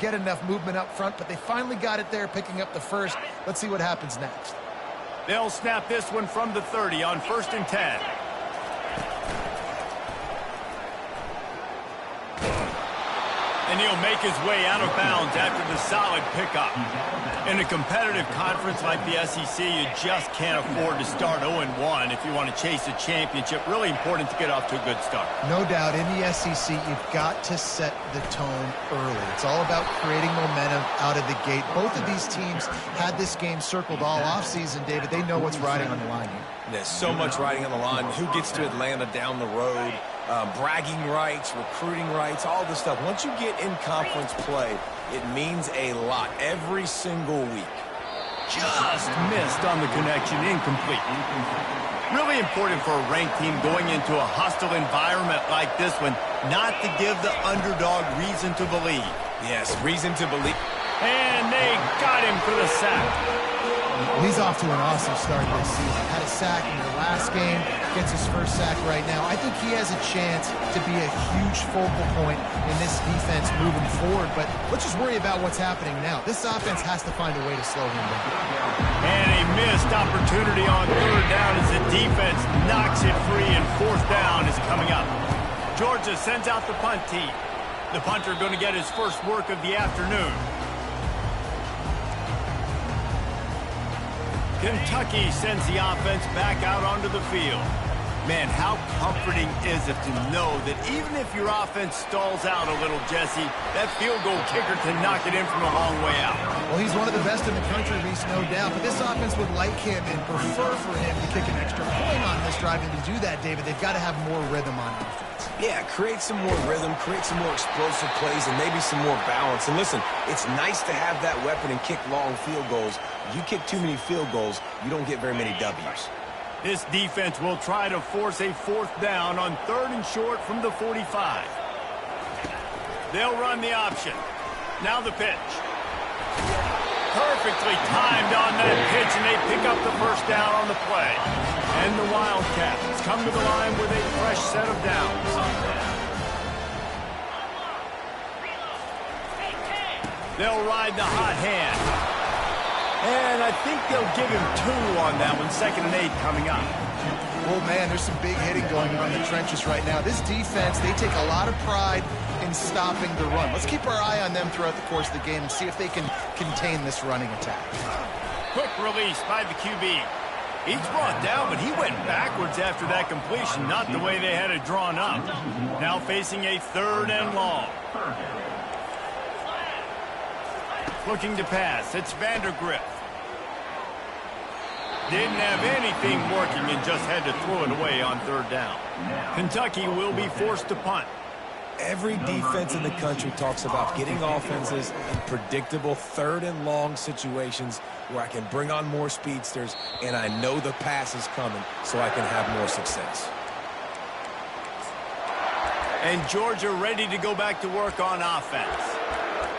get enough movement up front, but they finally got it there, picking up the first. Let's see what happens next. They'll snap this one from the 30 on 1st and 10. And he'll make his way out of bounds after the solid pickup. In a competitive conference like the SEC, you just can't afford to start 0-1 if you want to chase a championship. Really important to get off to a good start. No doubt, in the SEC, you've got to set the tone early. It's all about creating momentum out of the gate. Both of these teams had this game circled all offseason, David. They know what's riding on the line here. There's so much riding on the line. Who gets to Atlanta down the road? Bragging rights, recruiting rights, all this stuff. Once you get in conference play, it means a lot every single week. Just missed on the connection, incomplete. Really important for a ranked team going into a hostile environment like this one, not to give the underdog reason to believe. Yes, reason to believe. And they got him for the sack. He's off to an awesome start this season. Had a sack in the last game, gets his first sack right now. I think he has a chance to be a huge focal point in this defense moving forward, but let's just worry about what's happening now. This offense has to find a way to slow him down. And a missed opportunity on 3rd down as the defense knocks it free, and 4th down is coming up. Georgia sends out the punt team. The punter going to get his first work of the afternoon. Kentucky sends the offense back out onto the field. Man, how comforting is it to know that even if your offense stalls out a little, Jesse, that field goal kicker can knock it in from a long way out. Well, he's one of the best in the country, Reese, no doubt. But this offense would like him and prefer for him to kick an extra point on this drive. And to do that, David, they've got to have more rhythm on offense. Yeah, create some more rhythm, create some more explosive plays, and maybe some more balance. And listen, it's nice to have that weapon and kick long field goals. If you kick too many field goals, you don't get very many W's. This defense will try to force a 4th down on 3rd and short from the 45. They'll run the option. Now the pitch. Perfectly timed on that pitch, and they pick up the first down on the play. And the Wildcats come to the line with a fresh set of downs. They'll ride the hot hand. And I think they'll give him 2 on that one. 2nd and 8 coming up. Well, man, there's some big hitting going on in the trenches right now. This defense, they take a lot of pride in stopping the run. Let's keep our eye on them throughout the course of the game and see if they can contain this running attack. Quick release by the QB. He's brought down, but he went backwards after that completion, not the way they had it drawn up. Now facing a 3rd and long. Looking to pass. It's Vandergrift. Didn't have anything working and just had to throw it away on 3rd down. Kentucky will be forced to punt. Every defense in the country talks about getting offenses in predictable 3rd and long situations where I can bring on more speedsters and I know the pass is coming so I can have more success. And Georgia ready to go back to work on offense.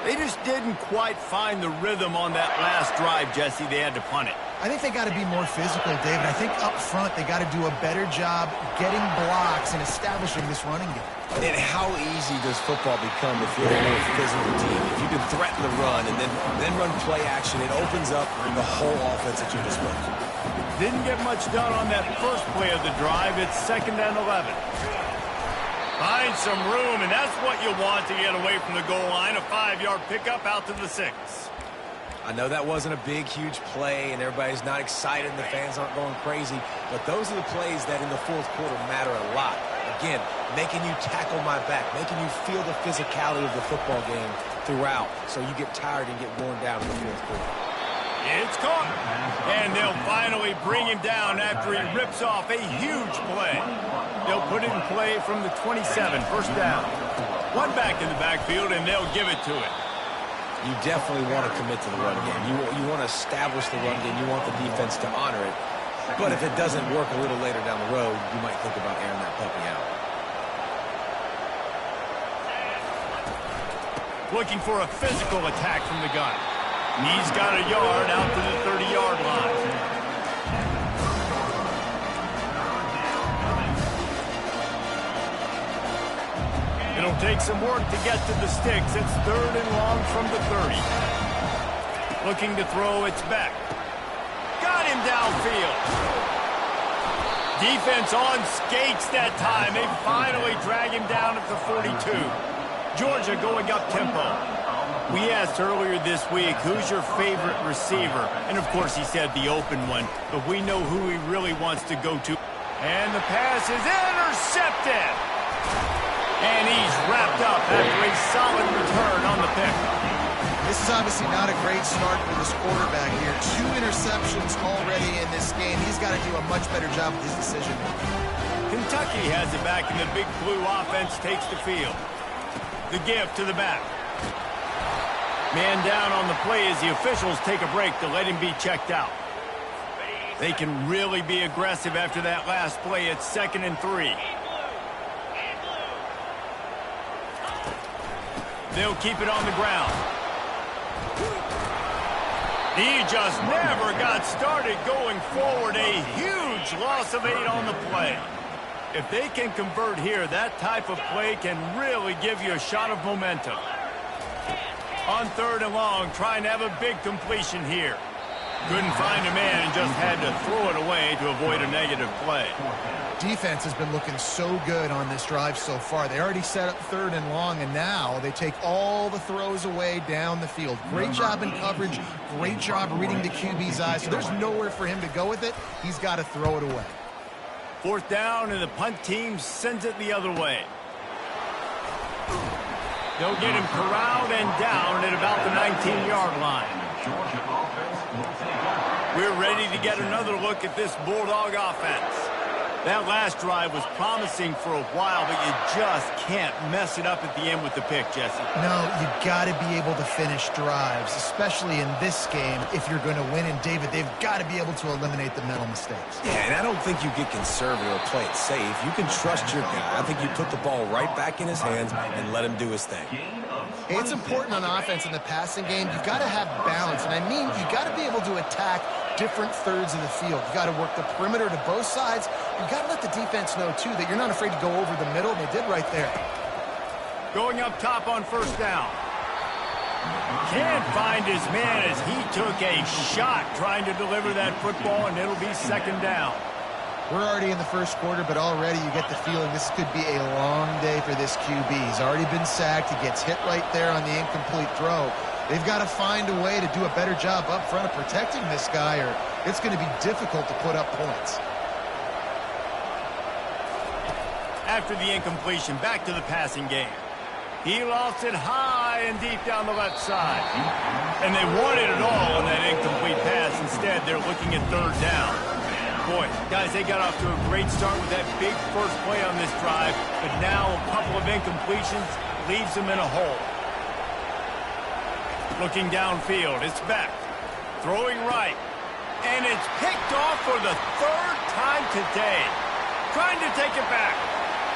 They just didn't quite find the rhythm on that last drive, Jesse. They had to punt it. I think they got to be more physical, David. I think up front they got to do a better job getting blocks and establishing this running game. And how easy does football become if you're a more physical team? If you can threaten the run and then run play action, it opens up the whole offense at your disposal. Didn't get much done on that first play of the drive. It's 2nd and 11. Find some room, and that's what you want to get away from the goal line. A 5-yard pickup out to the 6. I know that wasn't a big, huge play, and everybody's not excited, and the fans aren't going crazy, but those are the plays that in the 4th quarter matter a lot. Again, making you tackle my back, making you feel the physicality of the football game throughout, so you get tired and get worn down in the 4th quarter. It's caught, and they'll finally bring him down after he rips off a huge play. They'll put it in play from the 27, 1st down. One back in the backfield, and they'll give it to it. You definitely want to commit to the run game. You want to establish the run game. You want the defense to honor it. But if it doesn't work a little later down the road, you might think about airing that puppy out. Looking for a physical attack from the gun. He's got a yard out to the 30-yard line. It'll It'll take some work to get to the sticks. It's 3rd and long from the 30. Looking to throw, it's back. Got him downfield. Defense on skates that time. They finally drag him down at the 42. Georgia going up tempo. We asked earlier this week, who's your favorite receiver? And, of course, he said the open one. But we know who he really wants to go to. And the pass is intercepted. And he's wrapped up after a solid return on the pick. This is obviously not a great start for this quarterback here. 2 interceptions already in this game. He's got to do a much better job with his decision making. Kentucky has it back, and the Big Blue offense takes the field. The give to the back. Man down on the play as the officials take a break to let him be checked out. They can really be aggressive after that last play. It's 2nd and 3. They'll keep it on the ground. He just never got started going forward. A huge loss of 8 on the play. If they can convert here, that type of play can really give you a shot of momentum. On 3rd and long, trying to have a big completion here. Couldn't find a man and just had to throw it away to avoid a negative play. Defense has been looking so good on this drive so far. They already set up 3rd and long, and now they take all the throws away down the field. Great job in coverage. Great job reading the QB's eyes. So there's nowhere for him to go with it. He's got to throw it away. 4th down, and the punt team sends it the other way. They'll get him corralled and down at about the 19-yard line. We're ready to get another look at this Bulldog offense. That last drive was promising for a while, but you just can't mess it up at the end with the pick, Jesse. No, you got to be able to finish drives, especially in this game. If you're going to win, and David, they've got to be able to eliminate the mental mistakes. Yeah, and I don't think you get conservative or play it safe. You can trust your guy. I think you put the ball right back in his hands and let him do his thing. It's important on offense in the passing game. You've got to have balance, and I mean you've got to be able to attack different thirds of the field. You've got to work the perimeter to both sides. You've got to let the defense know, too, that you're not afraid to go over the middle. They did right there. Going up top on 1st down. Can't find his man as he took a shot trying to deliver that football, and it'll be 2nd down. We're already in the 1st quarter, but already you get the feeling this could be a long day for this QB. He's already been sacked. He gets hit right there on the incomplete throw. They've got to find a way to do a better job up front of protecting this guy, or it's going to be difficult to put up points. After the incompletion, back to the passing game. He lost it high and deep down the left side. And they wanted it all on that incomplete pass. Instead, they're looking at 3rd down. Boy, guys, they got off to a great start with that big first play on this drive, but now a couple of incompletions leaves them in a hole. Looking downfield, it's back. Throwing right. And it's picked off for the 3rd time today. Trying to take it back.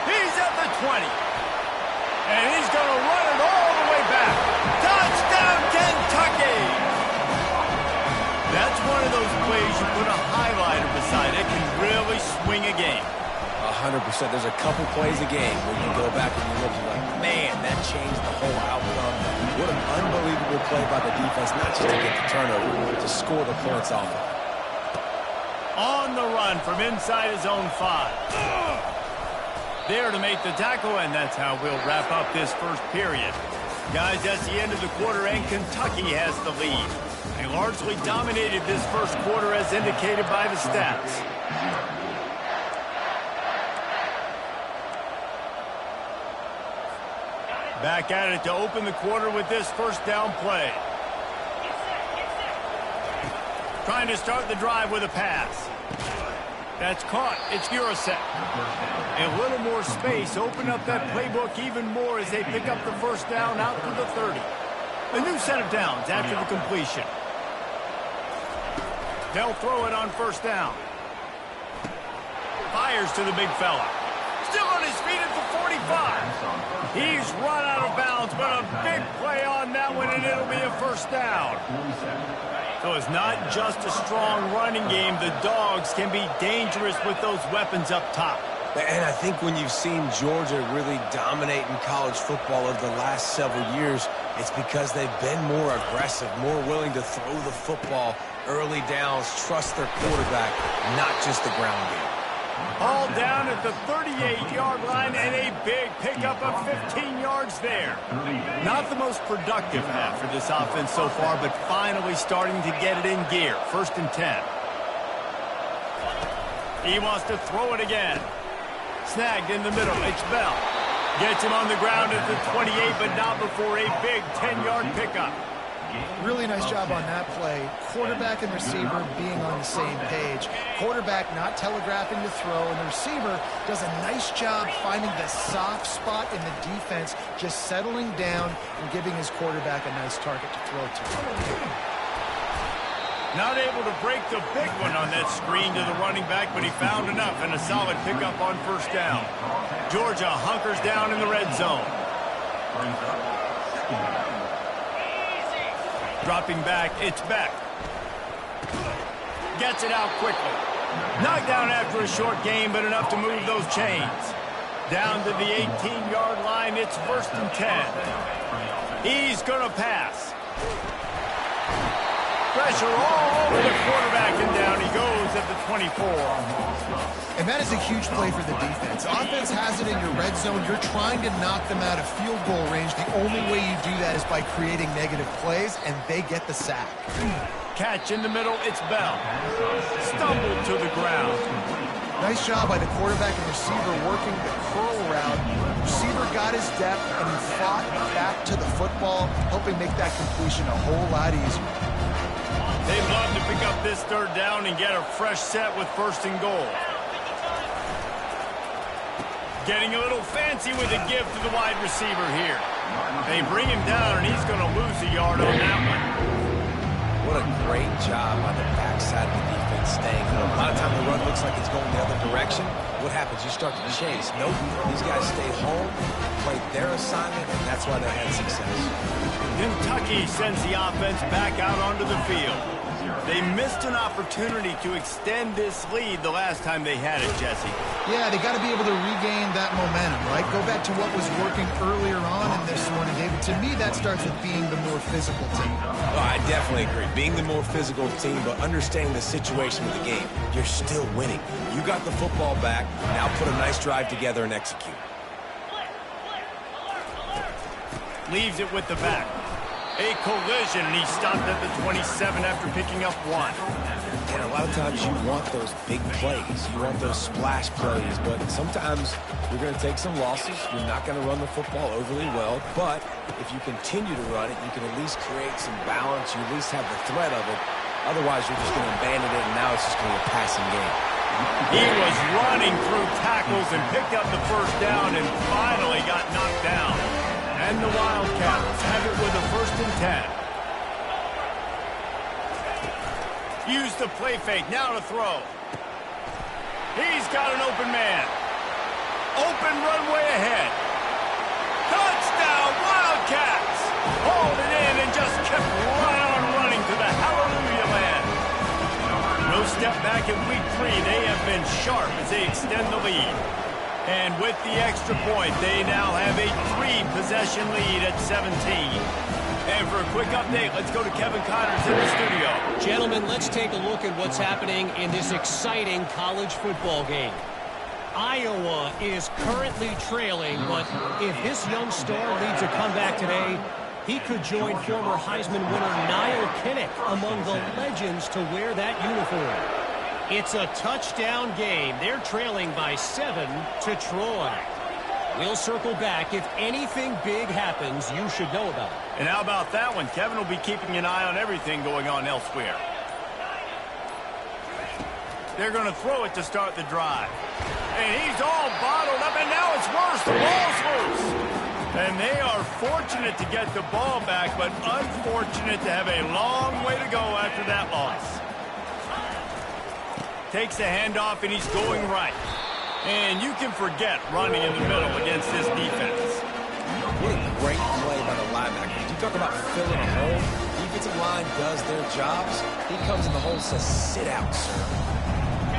He's at the 20. And he's going to run it all the way back. Touchdown, Kentucky! That's one of those plays you put a highlighter beside it, can really swing a game. 100%. There's a couple plays a game where you go back and you look and you're like, man, that changed the whole outcome. What an unbelievable play by the defense, not just to get the turnover, but to score the points off of it. On the run from inside his own 5. There to make the tackle, and that's how we'll wrap up this 1st period. Guys, that's the end of the quarter, and Kentucky has the lead. They largely dominated this 1st quarter as indicated by the stats. Back at it to open the quarter with this 1st down play. Trying to start the drive with a pass. That's caught. It's Furasek. A little more space. Open up that playbook even more as they pick up the 1st down out to the 30. A new set of downs after the completion. They'll throw it on 1st down. Fires to the big fella. Still on his feet at the 45. He's run out of bounds, but a big play on that one, and it'll be a 1st down. So it's not just a strong running game. The Dogs can be dangerous with those weapons up top. And I think when you've seen Georgia really dominate in college football over the last several years, it's because they've been more aggressive, more willing to throw the football early downs, trust their quarterback, not just the ground game. All down at the 38-yard line and a big pickup of 15 yards there. Not the most productive half for this offense so far, but finally starting to get it in gear. 1st and 10. He wants to throw it again. Snagged in the middle. It's Bell. Gets him on the ground at the 28, but not before a big 10-yard pickup. Really nice job on that play. Quarterback and receiver being on the same page. Quarterback not telegraphing the throw, and the receiver does a nice job finding the soft spot in the defense, just settling down and giving his quarterback a nice target to throw to. Not able to break the big one on that screen to the running back, but he found enough and a solid pickup on 1st down. Georgia hunkers down in the red zone. Dropping back, it's Beck. Gets it out quickly. Knocked down after a short gain, but enough to move those chains. Down to the 18-yard line, it's 1st and 10. He's going to pass. Pressure all over the quarterback, and down he goes at the 24. And that is a huge play for the defense. Offense has it in your red zone. You're trying to knock them out of field goal range. The only way you do that is by creating negative plays, and they get the sack. Catch in the middle, it's Bell. Stumbled to the ground. Nice job by the quarterback and receiver working the curl route. Receiver got his depth, and he fought back to the football, helping make that completion a whole lot easier. They'd love to pick up this 3rd down and get a fresh set with 1st and goal. Getting a little fancy with a gift to the wide receiver here. They bring him down, and he's going to lose a yard on that one. What a great job on the backside of the defense staying home. A lot of time the run looks like it's going the other direction. What happens? You start to chase. Nope. These guys stay home, played their assignment, and that's why they had success. Kentucky sends the offense back out onto the field. They missed an opportunity to extend this lead the last time they had it, Jesse. Yeah, they got to be able to regain that momentum, right? Go back to what was working earlier on in this one, and David, to me, that starts with being the more physical team. Oh, I definitely agree. Being the more physical team, but understanding the situation of the game. You're still winning. You got the football back. Now put a nice drive together and execute. Leaves it with the back. A collision, and he stopped at the 27 after picking up 1. And a lot of times you want those big plays. You want those splash plays, but sometimes you're going to take some losses. You're not going to run the football overly well, but if you continue to run it, you can at least create some balance. You at least have the threat of it. Otherwise, you're just going to abandon it, and now it's just going to be a passing game. He was running through tackles and picked up the 1st down and finally got knocked down. And the Wildcats have it with a 1st and 10. Use the play fake, now to throw. He's got an open man. Open runway ahead. Touchdown, Wildcats! Hauled it in and just kept right on running to the hallelujah land. No step back in week 3. They have been sharp as they extend the lead. And with the extra point, they now have a 3-possession lead at 17. And for a quick update, let's go to Kevin Connors in the studio. Gentlemen, let's take a look at what's happening in this exciting college football game. Iowa is currently trailing, but if this young star leads a comeback today, he could join former Heisman winner Niall Kinnick among the legends to wear that uniform. It's a touchdown game. They're trailing by 7 to Troy. We'll circle back. If anything big happens, you should know about it. And how about that one? Kevin will be keeping an eye on everything going on elsewhere. They're going to throw it to start the drive. And he's all bottled up, and now it's worse. The ball's loose. And they are fortunate to get the ball back, but unfortunate to have a long way to go after that loss. Takes the handoff, and he's going right. And you can forget running in the middle against this defense. What a great play by the linebacker. You talk about filling a hole. Defensive line does their jobs. He comes in the hole and says, sit out, sir.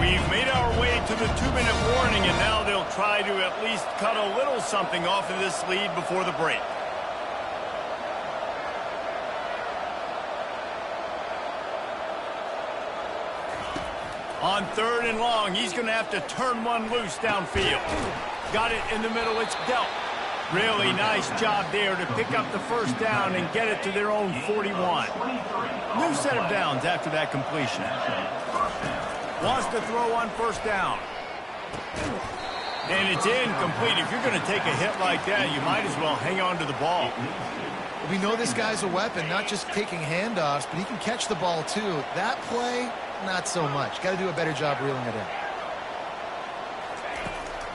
We've made our way to the 2-minute warning, and now they'll try to at least cut a little something off of this lead before the break. On 3rd and long, he's going to have to turn one loose downfield. Got it in the middle. It's dealt. Really nice job there to pick up the first down and get it to their own 41. New set of downs after that completion. Wants to throw on 1st down. And it's incomplete. If you're going to take a hit like that, you might as well hang on to the ball. We know this guy's a weapon, not just taking handoffs, but he can catch the ball too. That play, not so much. Got to do a better job reeling it in.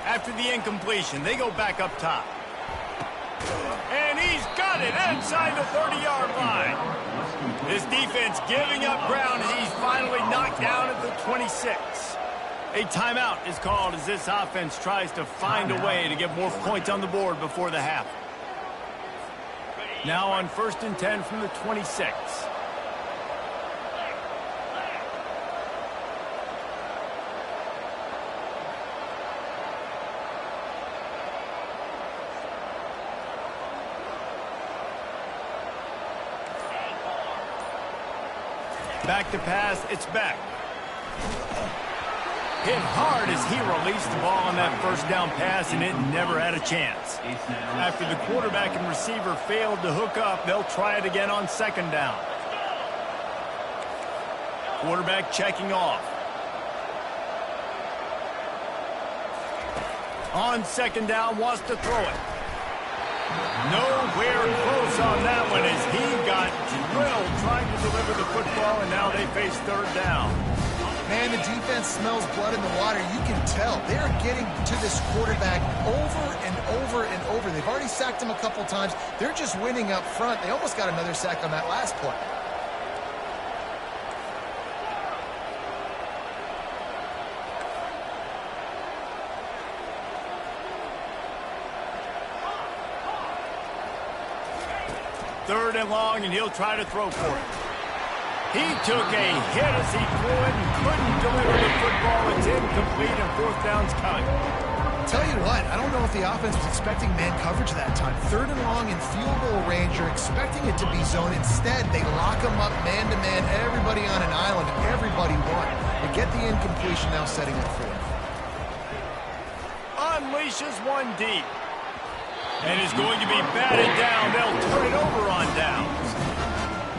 After the incompletion, they go back up top. And he's got it inside the 30-yard line. This defense giving up ground as he's finally knocked down at the 26. A timeout is called as this offense tries to find a way to get more points on the board before the half. Now on 1st and 10 from the 26. Back to pass, it's back. Hit hard as he released the ball on that 1st down pass, and it never had a chance. After the quarterback and receiver failed to hook up, they'll try it again on 2nd down. Quarterback checking off. On 2nd down, wants to throw it. Nowhere close on that one as he got drilled trying to deliver the football, and now they face 3rd down. Man, the defense smells blood in the water. You can tell. They're getting to this quarterback over and over and over. They've already sacked him a couple times. They're just winning up front. They almost got another sack on that last play. Third and long, and he'll try to throw for it. He took a hit as he threw it and couldn't deliver the football. It's incomplete, and 4th down's coming. Tell you what, I don't know if the offense was expecting man coverage that time. 3rd and long in field goal range, you're expecting it to be zone. Instead, they lock him up man-to-man, everybody on an island, and everybody won. They get the incompletion, now setting it 4th. Unleashes one deep. And is going to be batted down. They'll turn it over on downs.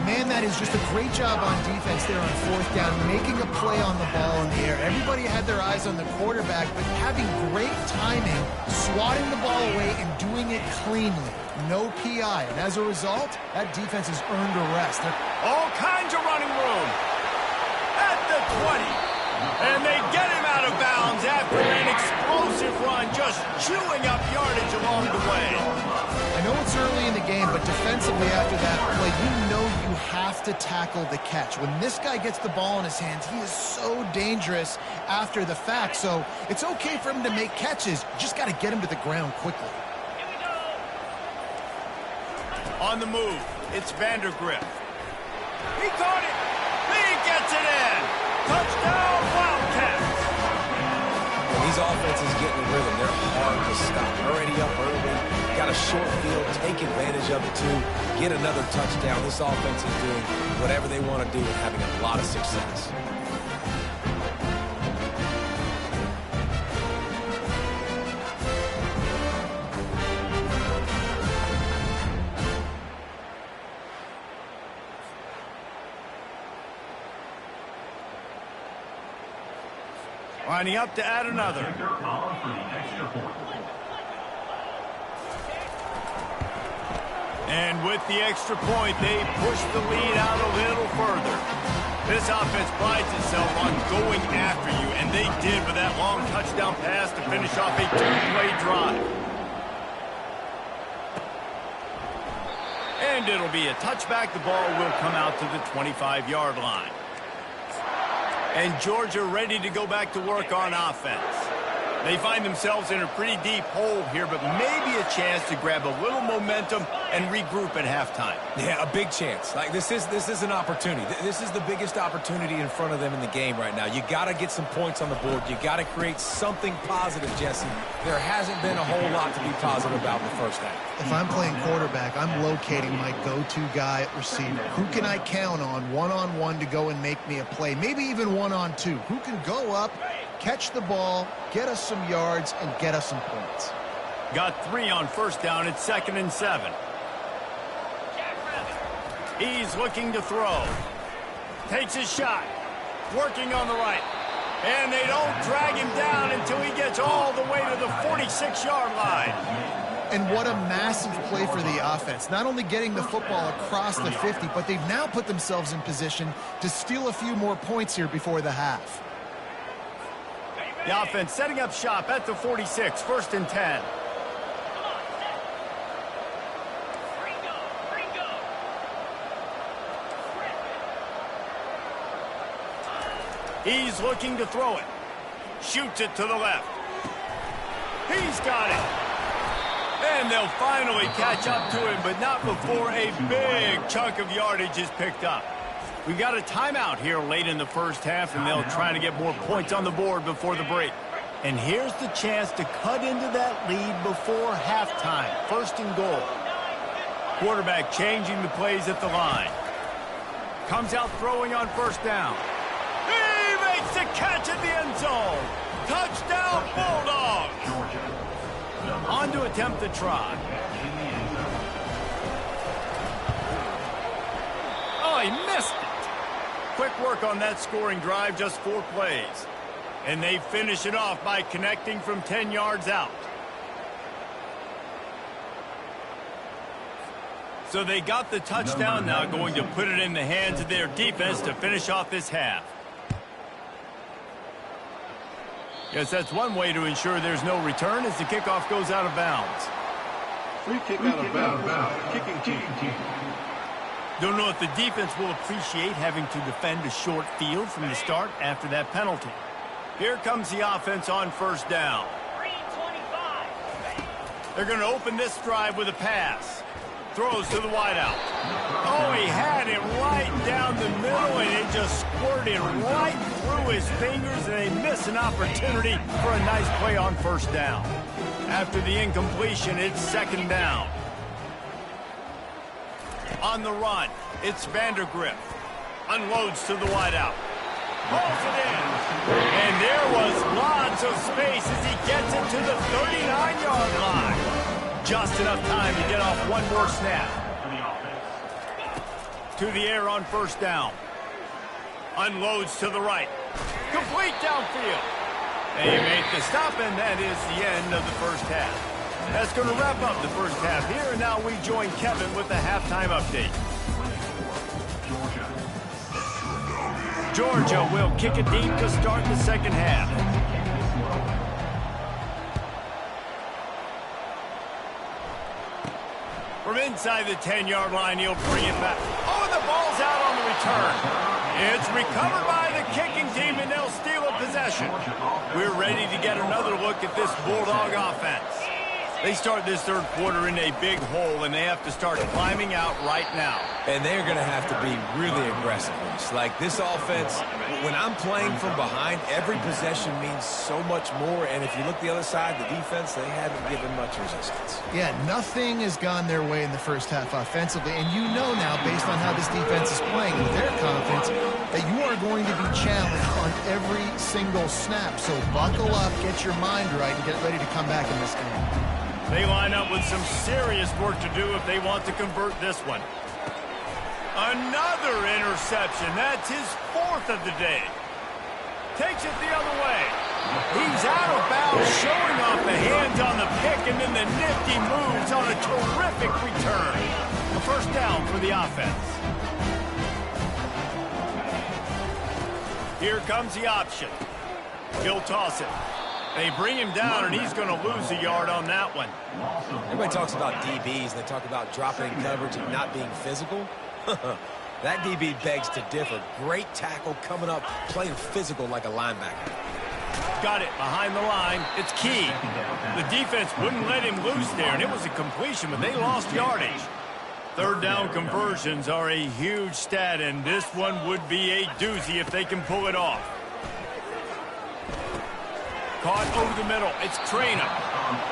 Man, that is just a great job on defense there on 4th down, making a play on the ball in the air. Everybody had their eyes on the quarterback, but having great timing, swatting the ball away, and doing it cleanly. No PI. And as a result, that defense has earned a rest. All kinds of running room. At the 20. And they get him out of bounds after an explosive run, just chewing up yardage along the way. I know it's early in the game, but defensively after that play, you know you have to tackle the catch. When this guy gets the ball in his hands, he is so dangerous after the fact. So it's okay for him to make catches. You just got to get him to the ground quickly. On the move, it's Vandergrift. He caught it. He gets it in. Touchdown, Wildcats. When these offenses get in rhythm, they're hard to stop. Already up early, got a short field, take advantage of it too, get another touchdown. This offense is doing whatever they want to do and having a lot of success. Lining up to add another. And with the extra point, they push the lead out a little further. This offense prides itself on going after you, and they did with that long touchdown pass to finish off a 2-play drive. And it'll be a touchback. The ball will come out to the 25-yard line. And Georgia ready to go back to work on offense. They find themselves in a pretty deep hole here, but maybe a chance to grab a little momentum and regroup at halftime. Yeah, a big chance. Like this is an opportunity. This is the biggest opportunity in front of them in the game right now. You got to get some points on the board. You got to create something positive, Jesse. There hasn't been a whole lot to be positive about in the first half. If I'm playing quarterback, I'm locating my go-to guy at receiver. Who can I count on one-on-one to go and make me a play? Maybe even one-on-two. Who can go up, catch the ball, get us some yards, and get us some points? Got 3 on first down. It's 2nd and 7. He's looking to throw. Takes his shot. Working on the right. And they don't drag him down until he gets all the way to the 46-yard line. And what a massive play for the offense. Not only getting the football across the 50, but they've now put themselves in position to steal a few more points here before the half. The offense setting up shop at the 46, 1st and 10. He's looking to throw it. Shoots it to the left. He's got it. And they'll finally catch up to him, but not before a big chunk of yardage is picked up. We've got a timeout here late in the first half, and they'll try to get more points on the board before the break. And here's the chance to cut into that lead before halftime. 1st and goal. Quarterback changing the plays at the line. Comes out throwing on 1st down. Makes the catch at the end zone. Touchdown, Bulldogs. On to attempt the try. Oh, he missed it. Quick work on that scoring drive, just 4 plays. And they finish it off by connecting from 10 yards out. So they got the touchdown, now going to put it in the hands of their defense to finish off this half. Yes, that's one way to ensure there's no return as the kickoff goes out of bounds. Free kick out of bounds. Kicking team. Don't know if the defense will appreciate having to defend a short field from the start after that penalty. Here comes the offense on 1st down. They're going to open this drive with a pass. Throws to the wideout. Oh, he had it right down the middle, and it just squirted right through his fingers, and they miss an opportunity for a nice play on 1st down. After the incompletion, it's 2nd down. On the run, it's Vandergriff. Unloads to the wideout. Pulls it in. And there was lots of space as he gets it to the 39-yard line. Just enough time to get off one more snap. To the air on 1st down. Unloads to the right. Complete downfield. They make the stop, and that is the end of the first half. That's going to wrap up the first half here, and now we join Kevin with the halftime update. Georgia will kick it deep to start the 2nd half. From inside the 10-yard line, he'll bring it back. Oh, and the ball's out on the return. It's recovered by the kicking team, and they'll steal a possession. We're ready to get another look at this Bulldog offense. They start this 3rd quarter in a big hole, and they have to start climbing out right now. And they're going to have to be really aggressive. Like this offense, when I'm playing from behind, every possession means so much more. And if you look the other side, the defense, they haven't given much resistance. Yeah, nothing has gone their way in the first half offensively. And you know now, based on how this defense is playing with their confidence, that you are going to be challenged on every single snap. So buckle up, get your mind right, and get ready to come back in this game. They line up with some serious work to do if they want to convert this one. Another interception. That's his 4th of the day. Takes it the other way. He's out of bounds, showing off the hands on the pick, and then the nifty moves on a terrific return. A 1st down for the offense. Here comes the option. He'll toss it. They bring him down, and he's going to lose a yard on that one. Everybody talks about DBs, and they talk about dropping coverage and not being physical. That DB begs to differ. Great tackle coming up, playing physical like a linebacker. Got it behind the line. It's key. The defense wouldn't let him loose there, and it was a completion, but they lost yardage. Third down conversions are a huge stat, and this one would be a doozy if they can pull it off. Caught over the middle. It's Traynor.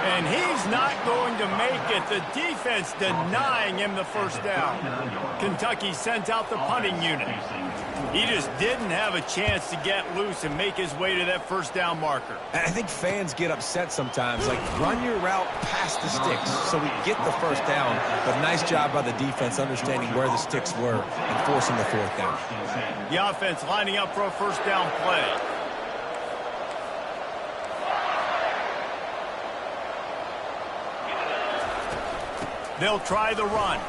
And he's not going to make it. The defense denying him the first down. Kentucky sends out the punting unit. He just didn't have a chance to get loose and make his way to that first down marker. I think fans get upset sometimes. Like, run your route past the sticks so we get the first down. But nice job by the defense understanding where the sticks were and forcing the fourth down. The offense lining up for a first down play. They'll try the run.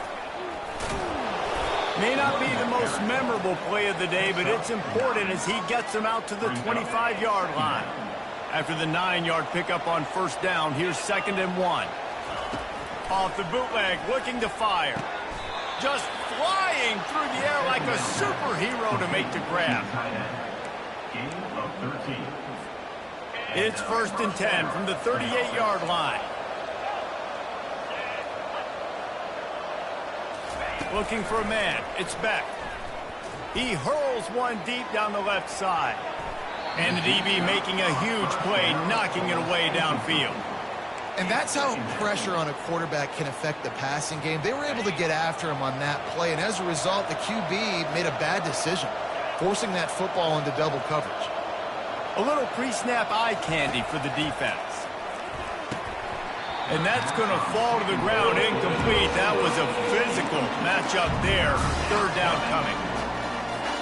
May not be the most memorable play of the day, but it's important as he gets them out to the 25-yard line. After the 9-yard pickup on first down, here's 2nd and 1. Off the bootleg, looking to fire. Just flying through the air like a superhero to make the grab. It's 1st and 10 from the 38-yard line. Looking for a man. It's Beck. He hurls one deep down the left side. And the DB making a huge play, knocking it away downfield. And that's how pressure on a quarterback can affect the passing game. They were able to get after him on that play, and as a result, the QB made a bad decision, forcing that football into double coverage. A little pre-snap eye candy for the defense. And that's going to fall to the ground incomplete. That was a physical matchup there. Third down coming.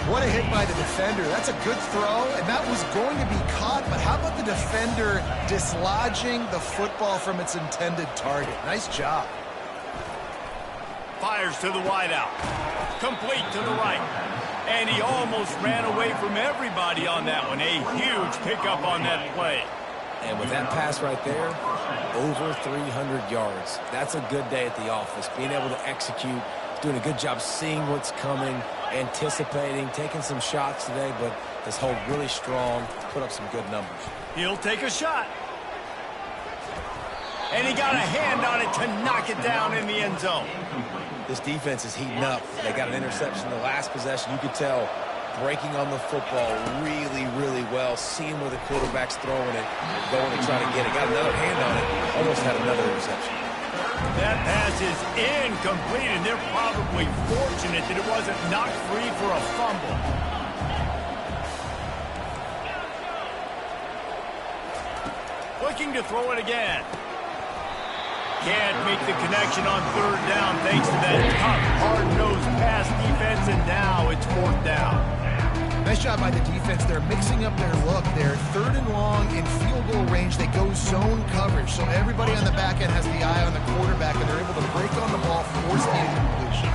What a hit by the defender. That's a good throw, and that was going to be caught. But how about the defender dislodging the football from its intended target? Nice job. Fires to the wideout. Complete to the right. And he almost ran away from everybody on that one. A huge pickup on that play. And with that pass right there, over 300 yards. That's a good day at the office. Being able to execute, doing a good job seeing what's coming, anticipating, taking some shots today, but this hold really strong, put up some good numbers. He'll take a shot. And he got a hand on it to knock it down in the end zone. This defense is heating up. They got an interception the last possession. You could tell breaking on the football really, really well, seeing where the quarterback's throwing it, going to try to get it. Got another hand on it, almost had another interception. That pass is incomplete, and they're probably fortunate that it wasn't knocked free for a fumble. Looking to throw it again. Can't make the connection on third down thanks to that tough, hard-nosed pass defense, and now it's 4th down. Nice job by the defense. They're mixing up their look. They're 3rd and long in field goal range. They go zone coverage. So everybody on the back end has the eye on the quarterback, and they're able to break on the ball, force the incompletion.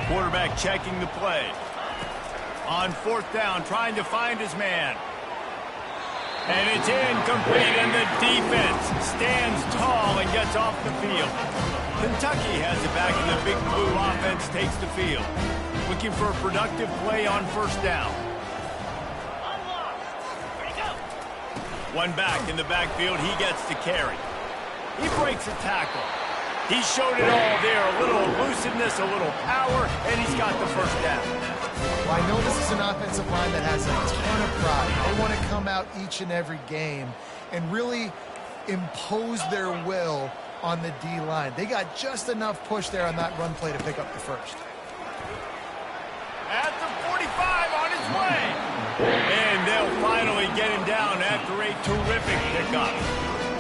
Quarterback checking the play. On 4th down, trying to find his man. And it's incomplete, and the defense stands tall and gets off the field. Kentucky has it back, and the Big Blue offense takes the field. Looking for a productive play on first down. One back in the backfield. He gets to carry. He breaks a tackle. He showed it all there. A little elusiveness, a little power, and he's got the first down. Well, I know this is an offensive line that has a ton of pride. They want to come out each and every game and really impose their will on the D-line. They got just enough push there on that run play to pick up the first. At the 45 on his way. And they'll finally get him down after a terrific pickup.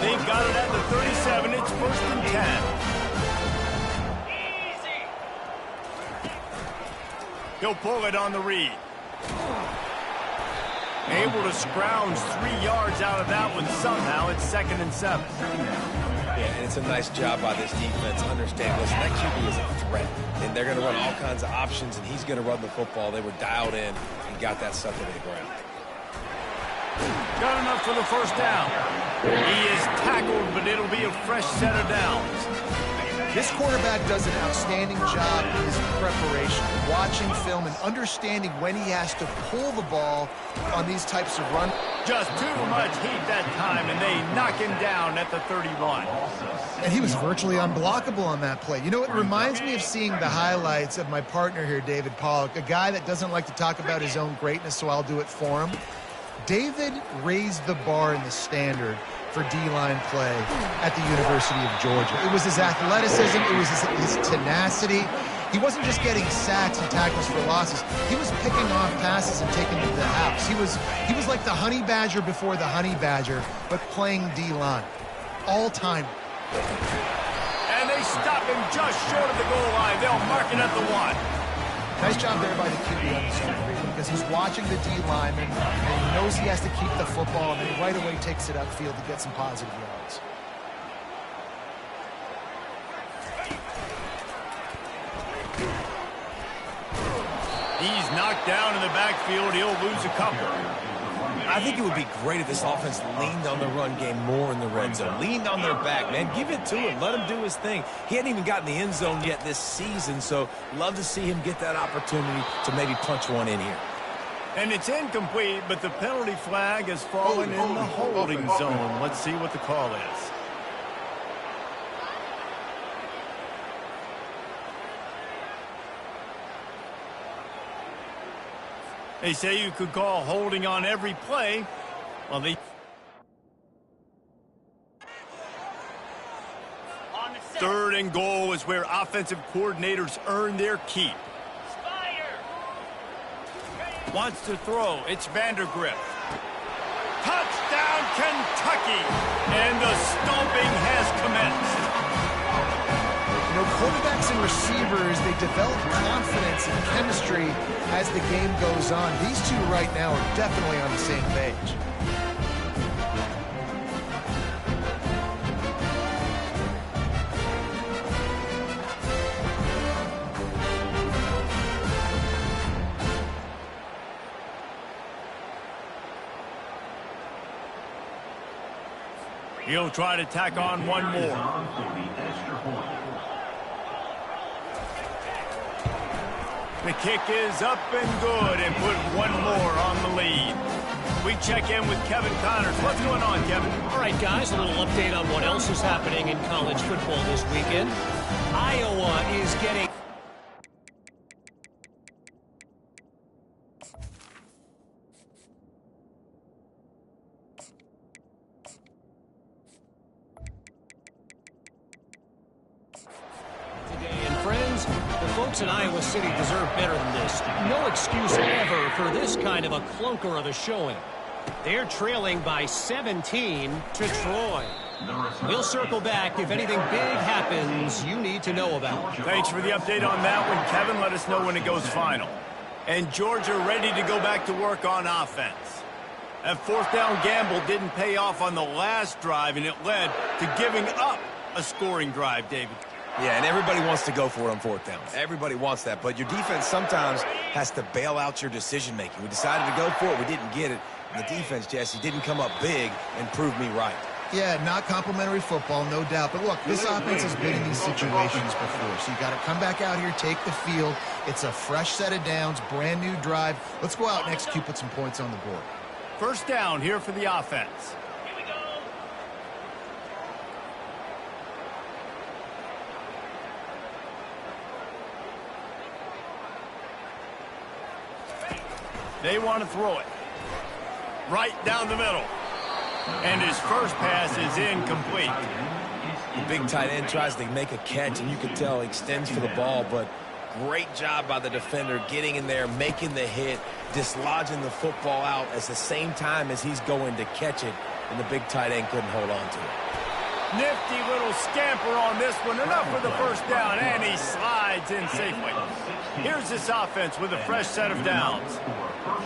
They've got it at the 37. It's 1st and 10. He'll pull it on the read. Able to scrounge 3 yards out of that one somehow. It's 2nd and 7. Yeah, and it's a nice job by this defense. Understand, listen, that QB is a threat, and they're going to run all kinds of options, and he's going to run the football. They were dialed in and got that sucker to the ground. Got enough for the first down. He is tackled, but it'll be a fresh set of downs. This quarterback does an outstanding job in his preparation. Watch watching film and understanding when he has to pull the ball on these types of runs. Just too much heat that time, and they knock him down at the 31. And he was virtually unblockable on that play. You know, it reminds me of seeing the highlights of my partner here, David Pollock, a guy that doesn't like to talk about his own greatness, so I'll do it for him. David raised the bar in the standard for D-line play at the University of Georgia. It was his athleticism, it was his tenacity. He wasn't just getting sacks and tackles for losses. He was picking off passes and taking them to the house. He was like the honey badger before the honey badger, but playing D-line. All-time. And they stop him just short of the goal line. They'll mark it at the 1. Nice job there by the QB on the zone, because he's watching the D-lineman, and he knows he has to keep the football, and then he right away takes it upfield to get some positive yards. He's knocked down in the backfield. He'll lose a couple. I think it would be great if this offense leaned on the run game more in the red zone. Leaned on their back, man. Give it to him. Let him do his thing. He hadn't even gotten the end zone yet this season, so love to see him get that opportunity to maybe punch one in here. And it's incomplete, but the penalty flag has fallen in the holding zone. Let's see what the call is. They say you could call holding on every play. Well, they... Third and goal is where offensive coordinators earn their keep. Wants to throw. It's Vandergrift. Touchdown, Kentucky! And the stomping has commenced. You know, quarterbacks and receivers, they develop confidence and chemistry as the game goes on. These two right now are definitely on the same page. He'll try to tack on one more. The kick is up and good, and put one more on the lead. We check in with Kevin Connors. What's going on, Kevin? All right, guys, a little update on what else is happening in college football this weekend. Iowa is getting... in Iowa City deserve better than this. No excuse ever for this kind of a clunker of a showing. They're trailing by 17 to Troy. We'll circle back if anything big happens you need to know about. Thanks for the update on that one, Kevin. Let us know when it goes final. And Georgia ready to go back to work on offense. That fourth down gamble didn't pay off on the last drive, and it led to giving up a scoring drive, David. Yeah, and everybody wants to go for it on fourth down. Everybody wants that, but your defense sometimes has to bail out your decision-making. We decided to go for it. We didn't get it. And the defense, Jesse, didn't come up big and prove me right. Yeah, not complimentary football, no doubt. But look, this offense has been in these situations before, so you got to come back out here, take the field. It's a fresh set of downs, brand new drive. Let's go out and execute, put some points on the board. First down here for the offense. They want to throw it right down the middle. And his first pass is incomplete. The big tight end tries to make a catch, and you can tell he extends for the ball, but great job by the defender getting in there, making the hit, dislodging the football out at the same time as he's going to catch it, and the big tight end couldn't hold on to it. Nifty little scamper on this one. Enough for the first down, and he slides in safely. Here's this offense with a fresh set of downs.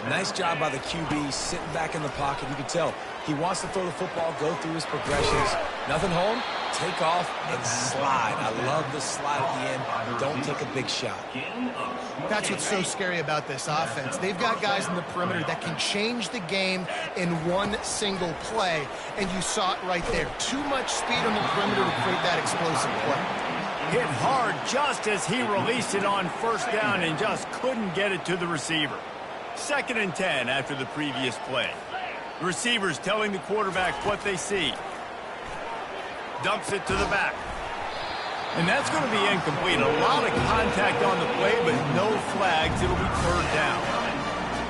Nice job by the QB sitting back in the pocket. You can tell he wants to throw the football, go through his progressions. Nothing home, take off, and slide. I love the slide at the end. Don't take a big shot. That's what's so scary about this offense. They've got guys in the perimeter that can change the game in one single play, and you saw it right there. Too much speed on the perimeter to create that explosive play. Hit hard just as he released it on first down and just couldn't get it to the receiver. 2nd and 10 after the previous play. The receiver's telling the quarterback what they see. Dumps it to the back. And that's going to be incomplete. A lot of contact on the play, but no flags. It'll be 3rd down.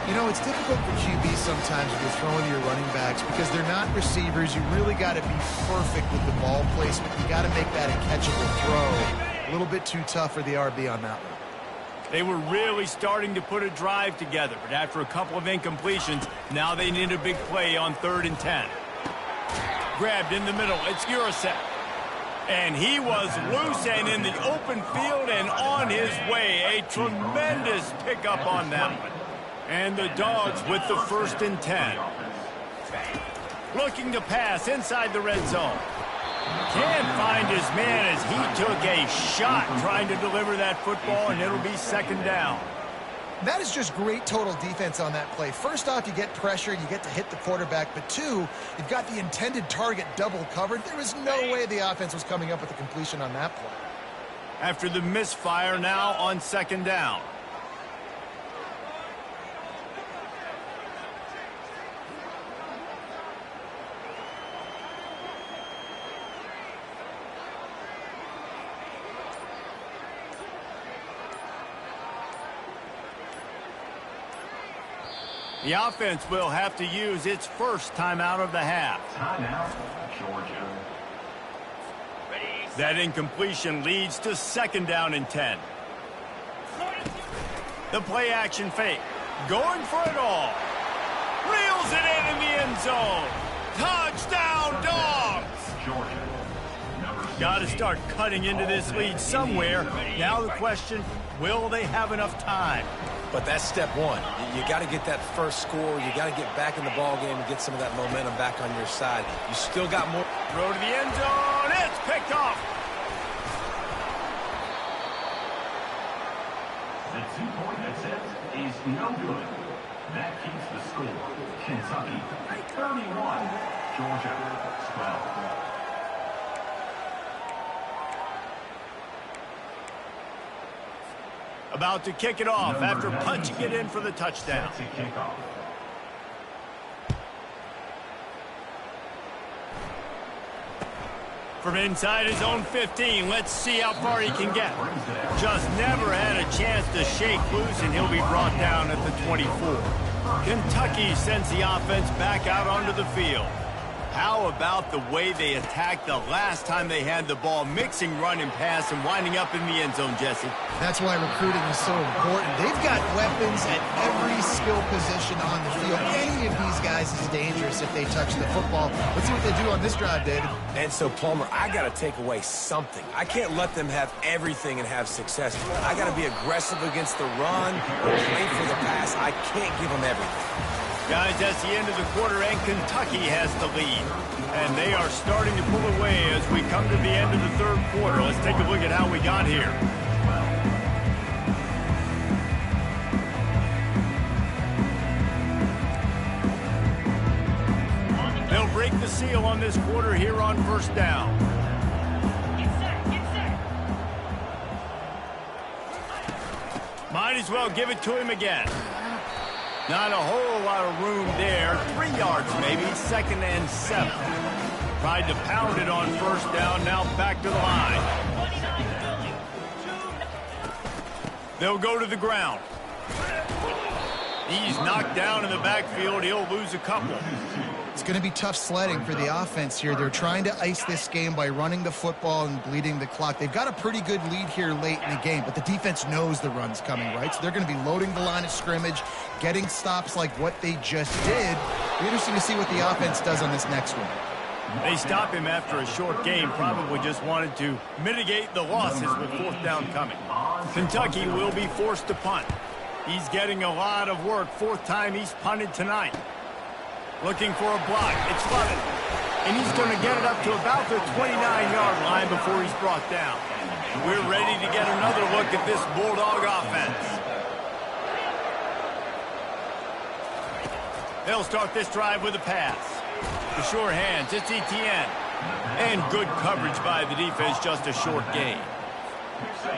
You know, it's difficult for QB sometimes when you're throwing to your running backs because they're not receivers. You really got to be perfect with the ball placement. You got to make that a catchable throw. A little bit too tough for the RB on that one. They were really starting to put a drive together, but after a couple of incompletions, now they need a big play on 3rd and 10. Grabbed in the middle. It's Urasek. And he was loose and in the open field and on his way. A tremendous pickup on that one. And the Dogs with the 1st and 10. Looking to pass inside the red zone. Can't find his man as he took a shot trying to deliver that football, and it'll be 2nd down. That is just great total defense on that play. First off, you get pressure, you get to hit the quarterback, but 2, you've got the intended target double covered. There was no way the offense was coming up with a completion on that play. After the misfire, now on 2nd down. The offense will have to use its first timeout of the half. Timeout, Georgia. That incompletion leads to 2nd down and 10. The play action fake. Going for it all. Reels it in the end zone. Touchdown, Dogs! Georgia. Got to start cutting into this lead somewhere. Now the question, will they have enough time? But that's step 1. You got to get that first score. You got to get back in the ball game and get some of that momentum back on your side. You still got more. Throw to the end zone. It's picked off. The 2-point attempt is no good. That keeps the score. Kentucky 31, Georgia 12. About to kick it off after punching it in for the touchdown. From inside his own 15, let's see how far he can get. Just never had a chance to shake loose, and he'll be brought down at the 24. Kentucky sends the offense back out onto the field. How about the way they attacked the last time they had the ball, mixing run and pass and winding up in the end zone, Jesse? That's why recruiting is so important. They've got weapons at every skill position on the field. Any of these guys is dangerous if they touch the football. Let's see what they do on this drive, David. And so, Palmer, I got to take away something. I can't let them have everything and have success. I got to be aggressive against the run or play for the pass. I can't give them everything. Guys, that's the end of the quarter, and Kentucky has the lead. And they are starting to pull away as we come to the end of the 3rd quarter. Let's take a look at how we got here. They'll break the seal on this quarter here on 1st down. Might as well give it to him again. Not a whole lot of room there. 3 yards maybe, 2nd and 7. Tried to pound it on 1st down, now back to the line. They'll go to the ground. He's knocked down in the backfield. He'll lose a couple. It's going to be tough sledding for the offense here. They're trying to ice this game by running the football and bleeding the clock. They've got a pretty good lead here late in the game, but the defense knows the run's coming, right? So they're going to be loading the line of scrimmage, getting stops like what they just did. It'll be interesting to see what the offense does on this next one. They stop him after a short game, probably just wanted to mitigate the losses with 4th down coming. Kentucky will be forced to punt. He's getting a lot of work. 4th time he's punted tonight. Looking for a block. It's Lovett. And he's going to get it up to about the 29-yard line before he's brought down. We're ready to get another look at this Bulldog offense. They'll start this drive with a pass. The sure hands, it's Etienne. And good coverage by the defense, just a short gain.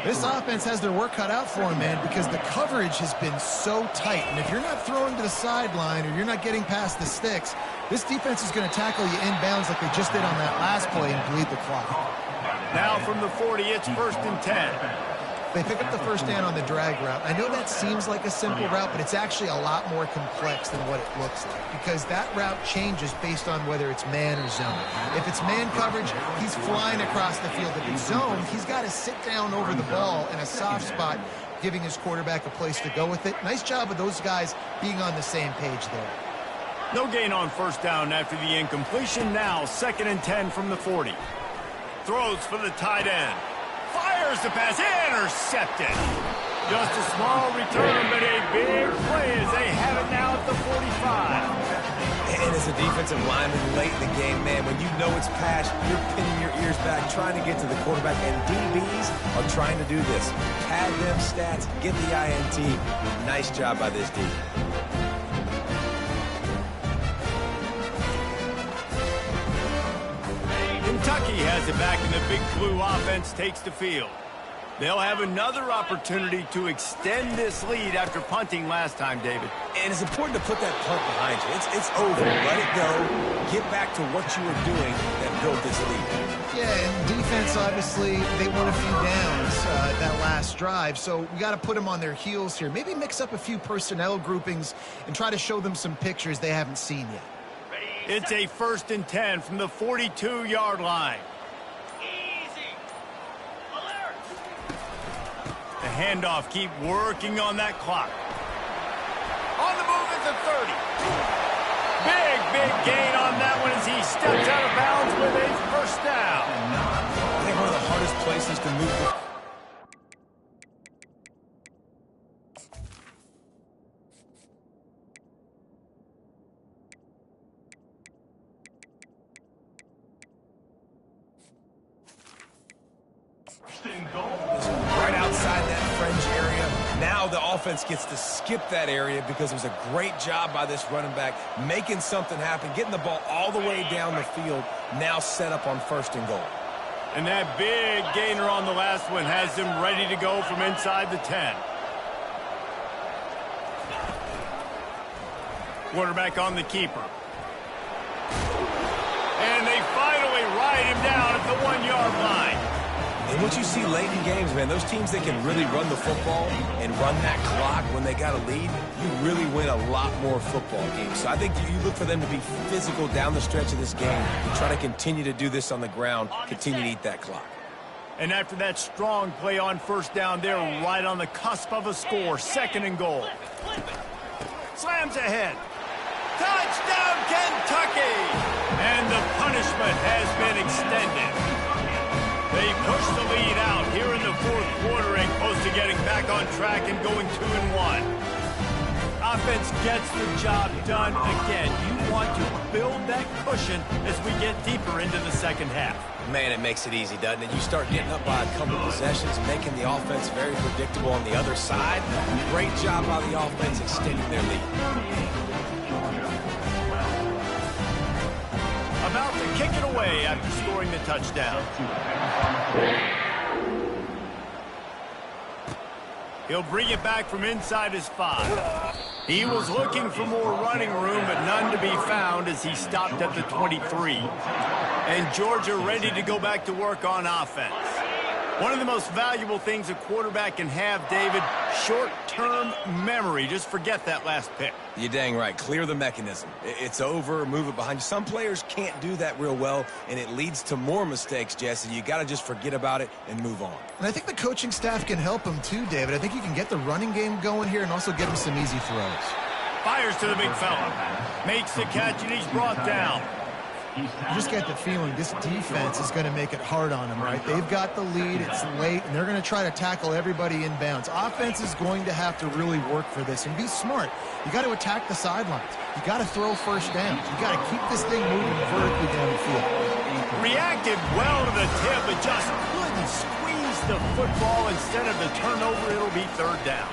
This offense has their work cut out for them, man, because the coverage has been so tight. And if you're not throwing to the sideline or you're not getting past the sticks, this defense is going to tackle you inbounds like they just did on that last play and bleed the clock. Now from the 40, it's 1st and 10. They pick up the first down on the drag route. I know that seems like a simple route, but it's actually a lot more complex than what it looks like because that route changes based on whether it's man or zone. If it's man coverage, he's flying across the field. If it's zone, he's got to sit down over the ball in a soft spot, giving his quarterback a place to go with it. Nice job of those guys being on the same page there. No gain on first down after the incompletion. Now 2nd and 10 from the 40. Throws for the tight end. Fires the pass, intercepted. Just a small return, but a big play as they have it now at the 45. And as a defensive lineman late in the game, man, when you know it's pass, you're pinning your ears back, trying to get to the quarterback, and DBs are trying to do this. Pad them stats, get the INT. Nice job by this D. Kentucky has it back, and the Big Blue offense takes the field. They'll have another opportunity to extend this lead after punting last time, David. And it's important to put that punt behind you. It's over. Let it go. Get back to what you were doing that built this lead. Yeah, and defense, obviously, they won a few downs that last drive, so we got to put them on their heels here. Maybe mix up a few personnel groupings and try to show them some pictures they haven't seen yet. It's a 1st and 10 from the 42-yard line. The handoff, keep working on that clock. On the move at the 30. Big gain on that one as he steps out of bounds with a first down. I think one of the hardest places to move the right outside that fringe area. Now the offense gets to skip that area because it was a great job by this running back making something happen, getting the ball all the way down the field, now set up on 1st and goal. And that big gainer on the last one has them ready to go from inside the 10. Quarterback on the keeper. And they finally ride him down at the 1-yard line. And what you see late in games, man, those teams that can really run the football and run that clock when they got a lead, you really win a lot more football games. So I think you look for them to be physical down the stretch of this game, try to continue to do this on the ground, continue to eat that clock. And after that strong play on first down, they're right on the cusp of a score. 2nd and goal. Slams ahead. Touchdown, Kentucky! And the punishment has been extended. They push the lead out here in the 4th quarter and close to getting back on track and going 2-1. Offense gets the job done again. You want to build that cushion as we get deeper into the 2nd half. Man, it makes it easy, doesn't it? You start getting up by a couple possessions, making the offense very predictable on the other side. Great job by the offense extending their lead. About to kick it away after scoring the touchdown. He'll bring it back from inside his 5. He was looking for more running room, but none to be found as he stopped at the 23. And Georgia ready to go back to work on offense. One of the most valuable things a quarterback can have, David, short-term memory. Just forget that last pick. You're dang right. Clear the mechanism. It's over, move it behind you. Some players can't do that real well, and it leads to more mistakes, Jesse. You got to just forget about it and move on. And I think the coaching staff can help him too, David. I think you can get the running game going here and also get him some easy throws. Fires to the big fella. Makes the catch, and he's brought down. You just get the feeling this defense is going to make it hard on them, right? They've got the lead, it's late, and they're going to try to tackle everybody inbounds. Offense is going to have to really work for this and be smart. You got to attack the sidelines. You got to throw first downs. You got to keep this thing moving vertically down the field. Reacted well to the tip, but just couldn't squeeze the football. Instead of the turnover, it'll be 3rd down.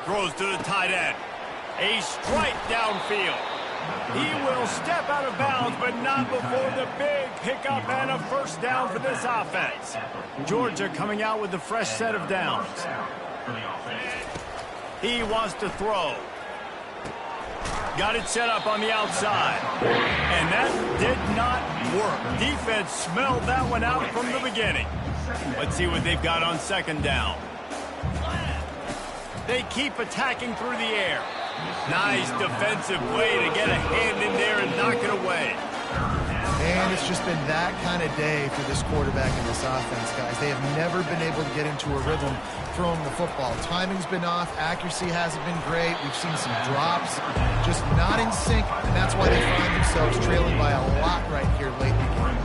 Throws to the tight end. A strike downfield. He will step out of bounds, but not before the big pickup and a first down for this offense. Georgia coming out with a fresh set of downs. He wants to throw. Got it set up on the outside. And that did not work. Defense smelled that one out from the beginning. Let's see what they've got on second down. They keep attacking through the air. Nice defensive way to get a hand in there and knock it away. And it's just been that kind of day for this quarterback and this offense, guys. They have never been able to get into a rhythm throwing the football. Timing's been off. Accuracy hasn't been great. We've seen some drops, just not in sync, and that's why they find themselves trailing by a lot right here late in the game.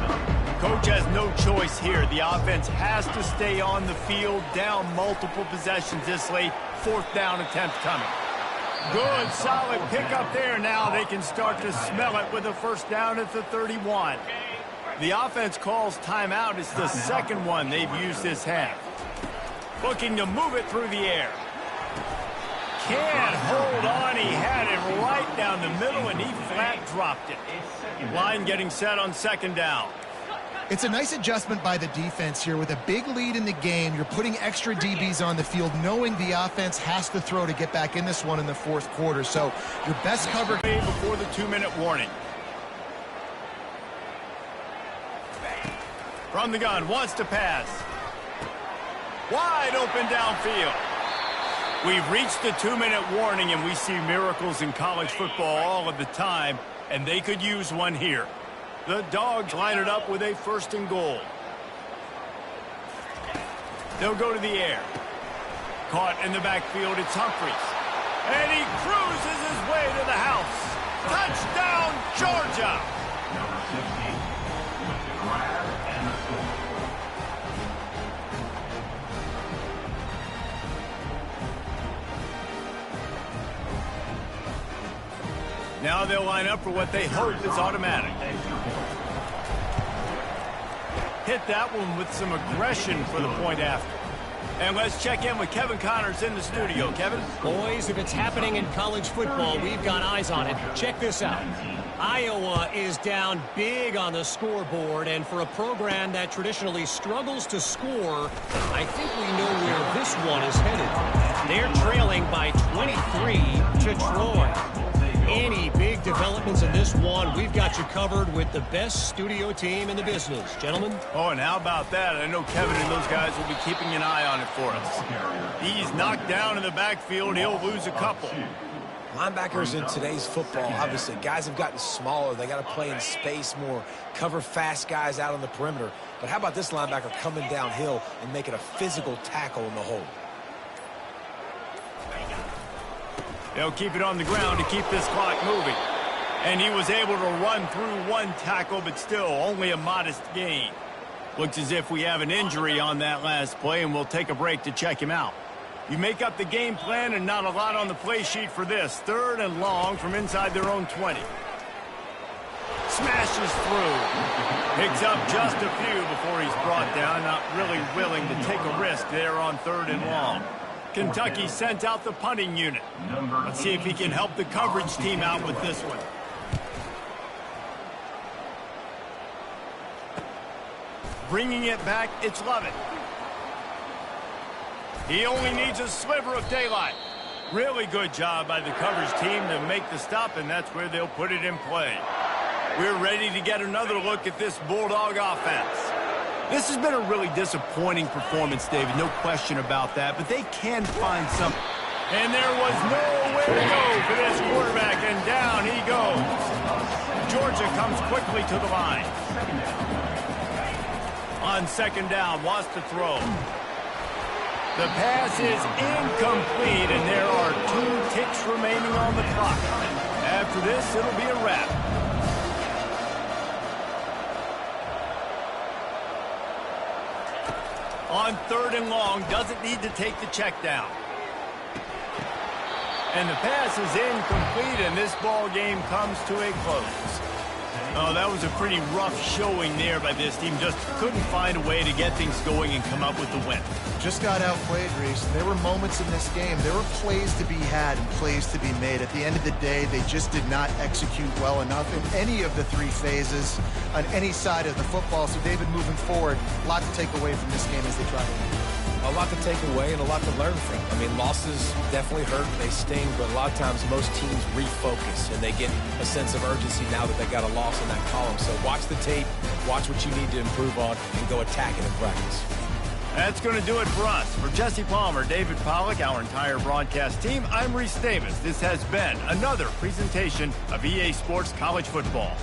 Coach has no choice here. The offense has to stay on the field, down multiple possessions this late. Fourth down attempt coming. Good, solid pickup there. Now they can start to smell it with a first down at the 31. The offense calls timeout. It's the second one they've used this half. Looking to move it through the air. Can't hold on. He had it right down the middle, and he flat dropped it. Line getting set on second down. It's a nice adjustment by the defense here. With a big lead in the game, you're putting extra DBs on the field, knowing the offense has to throw to get back in this one in the fourth quarter. So your best cover before the 2-minute warning. From the gun, wants to pass. Wide open downfield. We've reached the 2-minute warning, and we see miracles in college football all of the time, and they could use one here. The Dogs line it up with a first and goal. They'll go to the air. Caught in the backfield, it's Humphries. And he cruises his way to the house. Touchdown, Georgia! Number 60 with the grab and the score. Now they'll line up for what they hope is automatic. Hit that one with some aggression for the point after. And let's check in with Kevin Connors in the studio. Kevin? Boys, if it's happening in college football, we've got eyes on it. Check this out. Iowa is down big on the scoreboard, and for a program that traditionally struggles to score, I think we know where this one is headed. They're trailing by 23 to Troy. Any big developments in this one, we've got you covered with the best studio team in the business. Gentlemen? Oh, and how about that? I know Kevin and those guys will be keeping an eye on it for us. He's knocked down in the backfield. He'll lose a couple. Linebackers in today's football, obviously, guys have gotten smaller. They got to play in space more, cover fast guys out on the perimeter. But how about this linebacker coming downhill and making a physical tackle in the hole? They'll keep it on the ground to keep this clock moving. And he was able to run through one tackle, but still only a modest gain. Looks as if we have an injury on that last play, and we'll take a break to check him out. You make up the game plan, and not a lot on the play sheet for this. Third and long from inside their own 20. Smashes through. Picks up just a few before he's brought down. Not really willing to take a risk there on third and long. Kentucky sent out the punting unit. Let's see if he can help the coverage team out with this one. Bringing it back, it's Lovett. He only needs a sliver of daylight. Really good job by the coverage team to make the stop, and that's where they'll put it in play. We're ready to get another look at this Bulldog offense. This has been a really disappointing performance, David, no question about that, but they can find something. And there was nowhere to go for this quarterback, and down he goes. Georgia comes quickly to the line. On second down, wants to throw. The pass is incomplete, and there are 2 ticks remaining on the clock. After this, it'll be a wrap. On third and long, doesn't need to take the check down. And the pass is incomplete, and this ball game comes to a close. Oh, that was a pretty rough showing there by this team. Just couldn't find a way to get things going and come up with the win. Just got outplayed, Reese. There were moments in this game. There were plays to be had and plays to be made. At the end of the day, they just did not execute well enough in any of the three phases on any side of the football. So, David, moving forward, a lot to take away from this game as they try to win. A lot to take away and a lot to learn from. I mean, losses definitely hurt, they sting, but a lot of times most teams refocus and they get a sense of urgency now that they got a loss in that column. So watch the tape, watch what you need to improve on, and go attack it in practice. That's going to do it for us. For Jesse Palmer, David Pollack, our entire broadcast team, I'm Reese Davis. This has been another presentation of EA Sports College Football.